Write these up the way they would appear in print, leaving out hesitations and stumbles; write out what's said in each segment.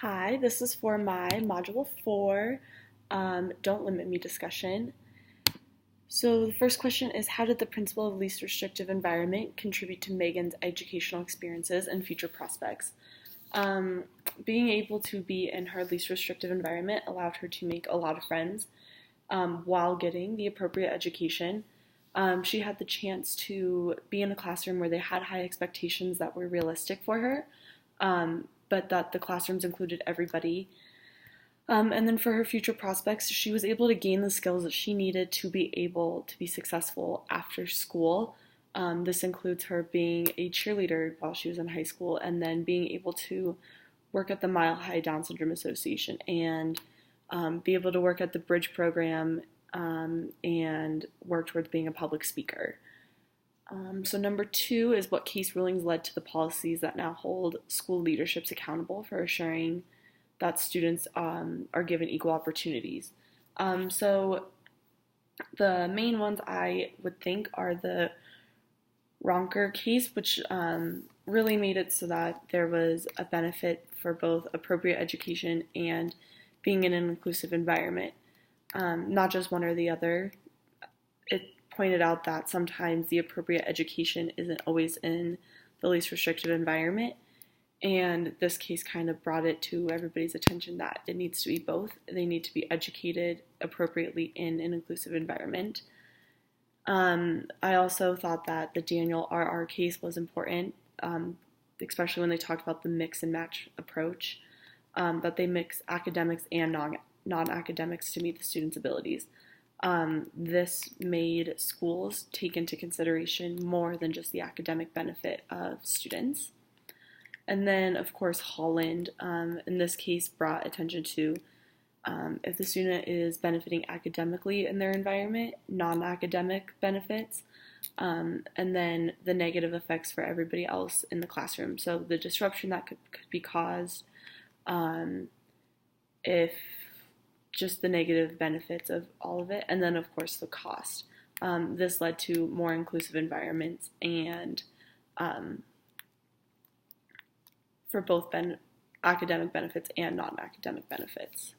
Hi, this is for my Module 4, Don't Limit Me discussion. So the first question is, how did the principle of least restrictive environment contribute to Megan's educational experiences and future prospects? Um, Being able to be in her least restrictive environment allowed her to make a lot of friends while getting the appropriate education. She had the chance to be in a classroom where they had high expectations that were realistic for her, but that the classrooms included everybody. And then for her future prospects, she was able to gain the skills that she needed to be able to be successful after school. This includes her being a cheerleader while she was in high school, and then being able to work at the Mile High Down Syndrome Association and be able to work at the Bridge program and work towards being a public speaker. So number 2 is what case rulings led to the policies that now hold school leaderships accountable for assuring that students are given equal opportunities. So the main ones I would think are the Ronker case, which really made it so that there was a benefit for both appropriate education and being in an inclusive environment, not just one or the other. It pointed out that sometimes the appropriate education isn't always in the least restrictive environment, and this case kind of brought it to everybody's attention that it needs to be both. They need to be educated appropriately in an inclusive environment. I also thought that the Daniel R.R. case was important, especially when they talked about the mix and match approach, that they mix academics and non-academics to meet the students' abilities. This made schools take into consideration more than just the academic benefit of students. And then, of course, Holland, in this case, brought attention to if the student is benefiting academically in their environment, non-academic benefits, and then the negative effects for everybody else in the classroom. So the disruption that could be caused if just the negative benefits of all of it, and then, of course, the cost. This led to more inclusive environments and for both academic benefits and non-academic benefits.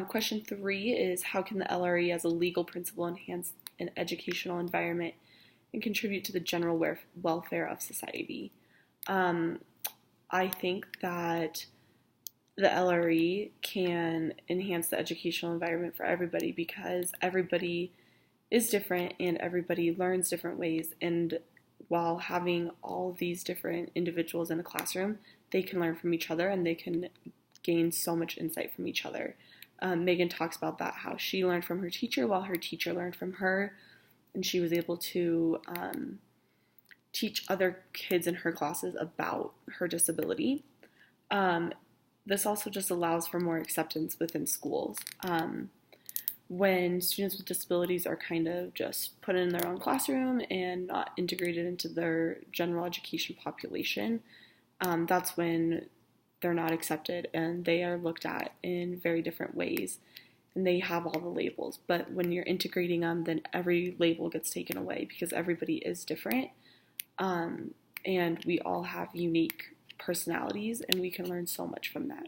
Question 3 is, how can the LRE as a legal principle enhance an educational environment and contribute to the general welfare of society? I think that the LRE can enhance the educational environment for everybody because everybody is different and everybody learns different ways, and while having all these different individuals in a classroom, they can learn from each other and they can gain so much insight from each other. Megan talks about that, how she learned from her teacher while her teacher learned from her, and she was able to teach other kids in her classes about her disability. This also just allows for more acceptance within schools. When students with disabilities are kind of just put in their own classroom and not integrated into their general education population, that's when they're not accepted and they are looked at in very different ways, and they have all the labels. But when you're integrating them, then every label gets taken away because everybody is different, and we all have unique personalities, and we can learn so much from that.